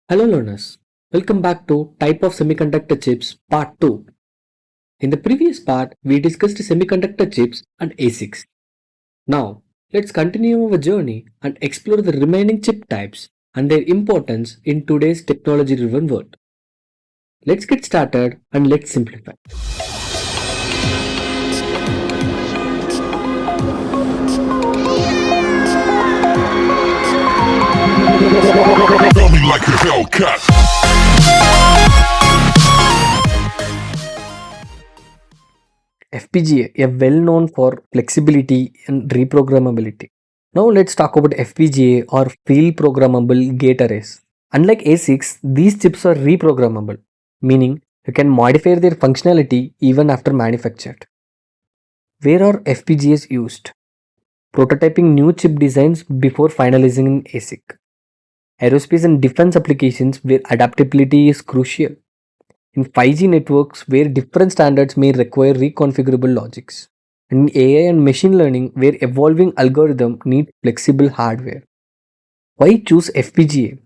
Hello learners, welcome back to Type of Semiconductor Chips Part 2. In the previous part, we discussed semiconductor chips and ASICs. Now, let's continue our journey and explore the remaining chip types and their importance in today's technology-driven world. Let's get started and let's simplify. Coming like a Hellcat. FPGA, well known for flexibility and reprogrammability. Now let's talk about FPGA or field programmable gate arrays. Unlike ASICs, these chips are reprogrammable, meaning you can modify their functionality even after manufactured. Where are FPGAs used? Prototyping new chip designs before finalizing an ASIC. Aerospace and defense applications where adaptability is crucial. In 5G networks where different standards may require reconfigurable logics. And in AI and machine learning where evolving algorithms need flexible hardware. Why choose FPGA?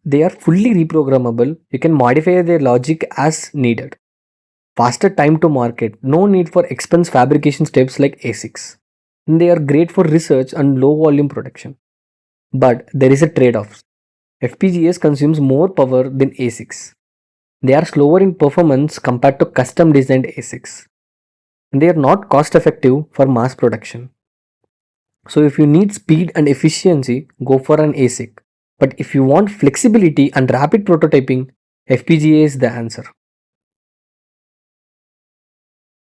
They are fully reprogrammable. You can modify their logic as needed. Faster time to market, no need for expense fabrication steps like ASICs. And they are great for research and low volume production. But there is a trade-off. FPGAs consumes more power than ASICs. They are slower in performance compared to custom designed ASICs. And they are not cost effective for mass production. So if you need speed and efficiency, go for an ASIC. But if you want flexibility and rapid prototyping, FPGA is the answer.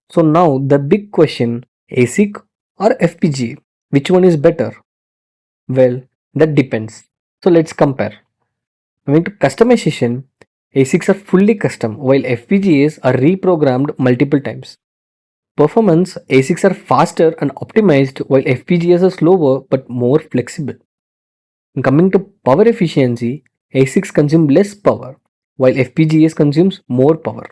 So now the big question, ASIC or FPGA, which one is better? Well, that depends. So let's compare. Coming to customization, ASICs are fully custom while FPGAs are reprogrammed multiple times. Performance, ASICs are faster and optimized while FPGAs are slower but more flexible. And coming to power efficiency, ASICs consume less power while FPGAs consumes more power.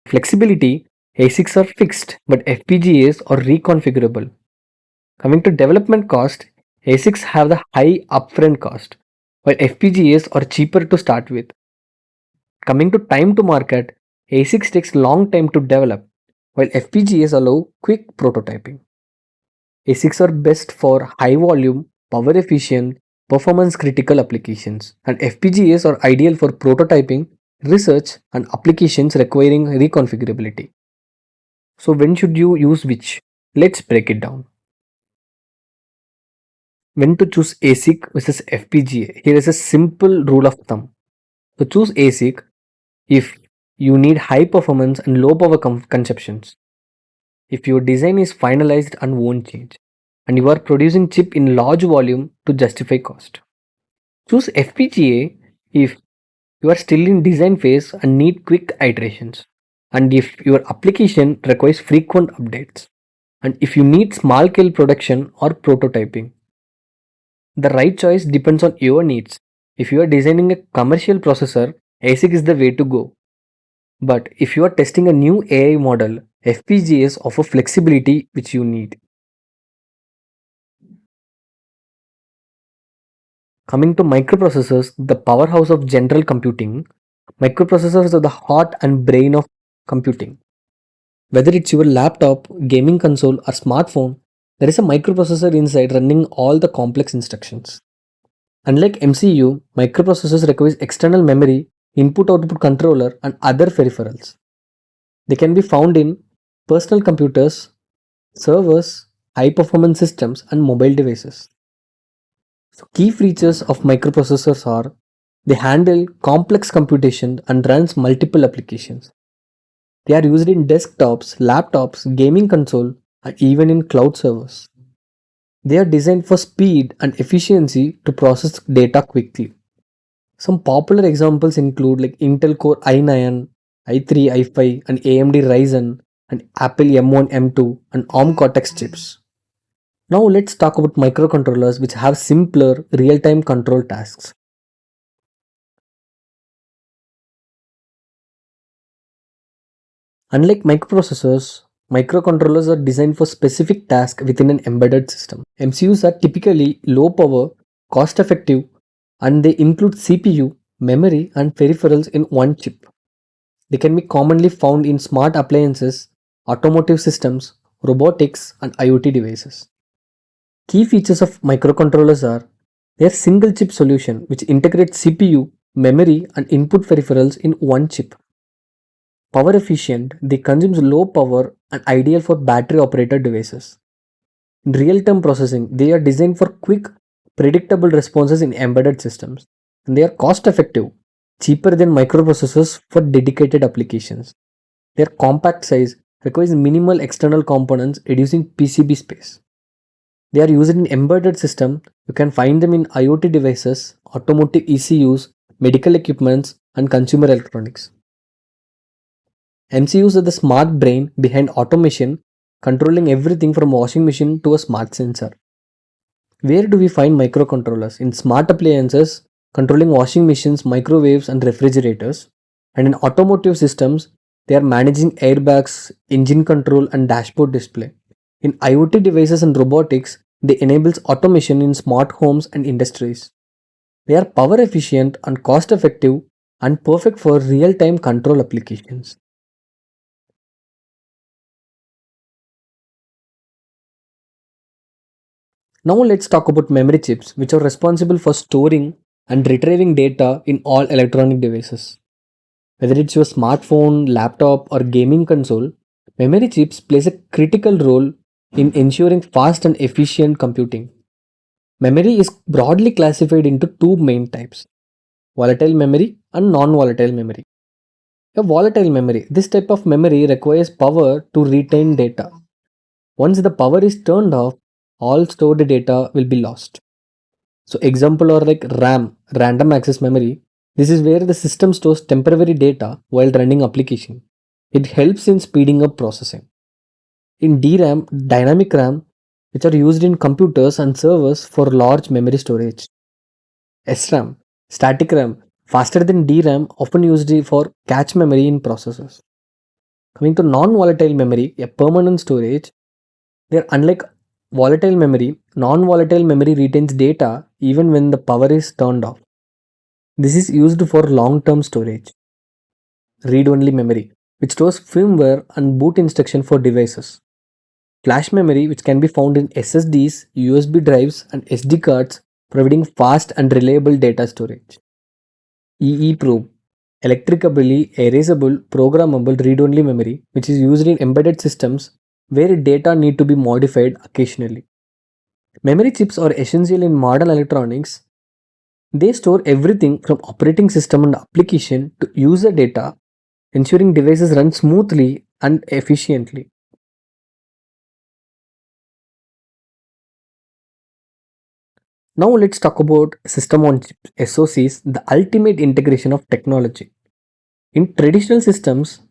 Flexibility, ASICs are fixed but FPGAs are reconfigurable. Coming to development cost, ASICs have the high upfront cost while FPGAs are cheaper to start with. Coming to time to market, ASICs takes long time to develop while FPGAs allow quick prototyping. ASICs are best for high volume, power efficient, performance critical applications, and FPGAs are ideal for prototyping, research, and applications requiring reconfigurability. So, when should you use which? Let's break it down. When to choose ASIC versus FPGA? Here is a simple rule of thumb. To choose ASIC if you need high performance and low power consumptions. If your design is finalized and won't change, and you are producing chip in large volume to justify cost. Choose FPGA if you are still in design phase and need quick iterations, and if your application requires frequent updates, and if you need small scale production or prototyping. The right choice depends on your needs. If you are designing a commercial processor, ASIC is the way to go. But if you are testing a new AI model, FPGAs offer flexibility which you need. Coming to microprocessors, the powerhouse of general computing, microprocessors are the heart and brain of computing. Whether it's your laptop, gaming console, or smartphone, there is a microprocessor inside running all the complex instructions. Unlike MCU, microprocessors require external memory, input-output controller, and other peripherals. They can be found in personal computers, servers, high-performance systems, and mobile devices. So key features of microprocessors are they handle complex computation and runs multiple applications. They are used in desktops, laptops, gaming console, and even in cloud servers. They are designed for speed and efficiency to process data quickly. Some popular examples include like Intel Core i9, i3, i5, and AMD Ryzen, and Apple M1, M2, and ARM Cortex chips. Now let's talk about microcontrollers which have simpler real-time control tasks. Unlike microprocessors, microcontrollers are designed for specific tasks within an embedded system. MCUs are typically low power, cost effective, and they include CPU, memory, and peripherals in one chip. They can be commonly found in smart appliances, automotive systems, robotics, and IoT devices. Key features of microcontrollers are their single chip solution, which integrates CPU, memory, and input peripherals in one chip. Power efficient, they consume low power and ideal for battery operated devices. In real time processing, they are designed for quick, predictable responses in embedded systems. And they are cost effective, cheaper than microprocessors for dedicated applications. Their compact size requires minimal external components, reducing PCB space. They are used in embedded system. You can find them in IoT devices, automotive ECUs, medical equipments, and consumer electronics. MCUs are the smart brain behind automation, controlling everything from washing machine to a smart sensor. Where do we find microcontrollers? In smart appliances, controlling washing machines, microwaves, and refrigerators. And in automotive systems, they are managing airbags, engine control, and dashboard display. In IoT devices and robotics, they enables automation in smart homes and industries. They are power efficient and cost effective and perfect for real-time control applications. Now let's talk about memory chips, which are responsible for storing and retrieving data in all electronic devices. Whether it's your smartphone, laptop, or gaming console, memory chips plays a critical role in ensuring fast and efficient computing. Memory is broadly classified into two main types: volatile memory and non-volatile memory. A volatile memory. This type of memory requires power to retain data. Once the power is turned off, all stored data will be lost. So example are like RAM, random access memory. This is where the system stores temporary data while running application. It helps in speeding up processing. In DRAM, dynamic RAM, which are used in computers and servers for large memory storage. SRAM, static RAM, faster than DRAM, often used for cache memory in processors. Coming to non-volatile memory, a permanent storage, they are unlike volatile memory. Non-volatile memory retains data even when the power is turned off. This is used for long-term storage. Read-only memory, which stores firmware and boot instruction for devices. Flash memory, which can be found in SSDs, USB drives, and SD cards, providing fast and reliable data storage. EEPROM, electrically erasable programmable read-only memory, which is used in embedded systems where data need to be modified occasionally. Memory chips are essential in modern electronics. They store everything from operating system and application to user data, ensuring devices run smoothly and efficiently. Now let's talk about system on chips, SoCs, the ultimate integration of technology. In traditional systems,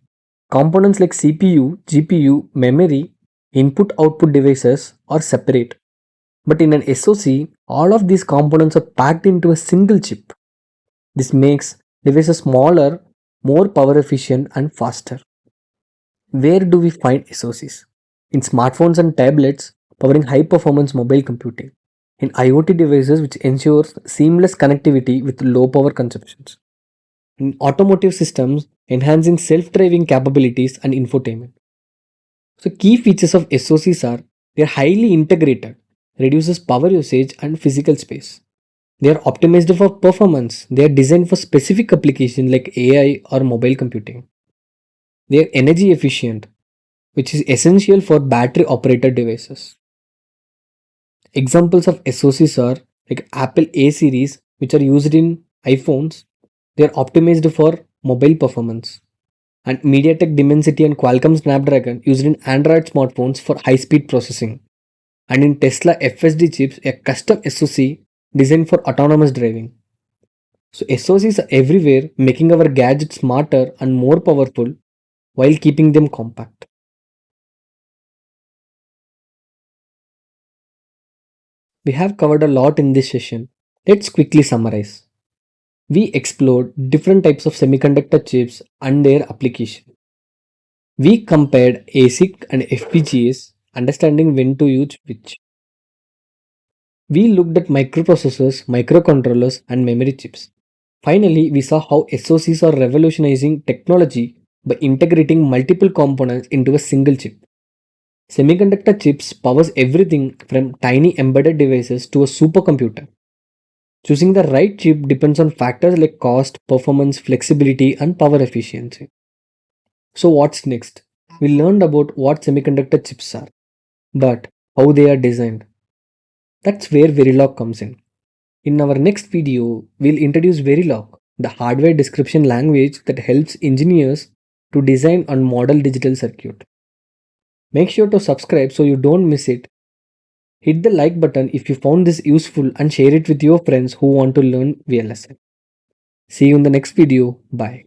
components like CPU, GPU, memory, input output devices are separate. But in an SoC, all of these components are packed into a single chip. This makes devices smaller, more power efficient, and faster. Where do we find SoCs? In smartphones and tablets, powering high performance mobile computing. In IoT devices, which ensures seamless connectivity with low power consumptions. In automotive systems, enhancing self driving capabilities and infotainment. So, key features of SoCs are they are highly integrated, reduces power usage and physical space. They are optimized for performance. They are designed for specific applications like AI or mobile computing. They are energy efficient, which is essential for battery operated devices. Examples of SoCs are like Apple A series, which are used in iPhones. They are optimized for mobile performance. And MediaTek Dimensity and Qualcomm Snapdragon used in Android smartphones for high speed processing. And in Tesla FSD chips, a custom SoC designed for autonomous driving. So SoCs are everywhere, making our gadgets smarter and more powerful while keeping them compact. We have covered a lot in this session. Let's quickly summarize. We explored different types of semiconductor chips and their application. We compared ASIC and FPGAs, understanding when to use which. We looked at microprocessors, microcontrollers, and memory chips. Finally, we saw how SoCs are revolutionizing technology by integrating multiple components into a single chip. Semiconductor chips powers everything from tiny embedded devices to a supercomputer. Choosing the right chip depends on factors like cost, performance, flexibility, and power efficiency. So what's next? We learned about what semiconductor chips are, but how they are designed. That's where Verilog comes in. In our next video, we'll introduce Verilog, the hardware description language that helps engineers to design and model digital circuit. Make sure to subscribe so you don't miss it. Hit the like button if you found this useful and share it with your friends who want to learn VLSI. See you in the next video. Bye.